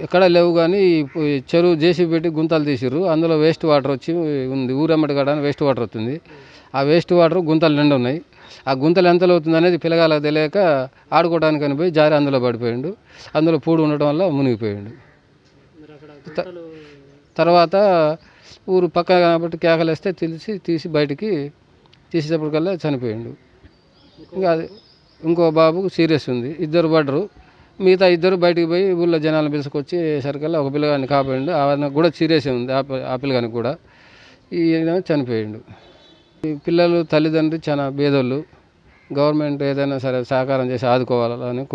ఎక్కడ లేవు కానీ చెరువు జేసీబీ పెట్టి గుంతలు తీసిర్రు. అందులో వేస్ట్ వాటర్ వచ్చి ఉంది. ఊరమ్మటి కాడ వేస్ట్ వాటర్ వస్తుంది. ఆ వేస్ట్ వాటర్ గుంతలు నిండు ఉన్నాయి. ఆ గుంతలు ఎంతలో అవుతుంది అనేది పిల్లగాళ్ళకి తెలియక ఆడుకోవడానికి పోయి జారి అందులో పడిపోయిండు. అందులో పూడు ఉండటం వల్ల మునిగిపోయిండు. తర్వాత ఊరు పక్క కాబట్టి కేకలేస్తే తీసి బయటికి తీసేటప్పటికల్లా చనిపోయిండు. ఇంకా అది ఇంకో బాబుకు సీరియస్ ఉంది. ఇద్దరు పడ్డరు. మిగతా ఇద్దరు బయటికి పోయి ఊళ్ళో జనాలను పిలుచుకొచ్చేసరికల్లా ఒక పిల్లగాడిని కాపాడిండు. ఆయనకు కూడా సీరియస్ ఉంది. ఆ పిల్లగానికి కూడా ఈయన చనిపోయిండు. ఈ పిల్లలు తల్లిదండ్రులు చాలా పేదోళ్ళు. గవర్నమెంట్ ఏదైనా సరే సహకారం చేసి ఆదుకోవాలని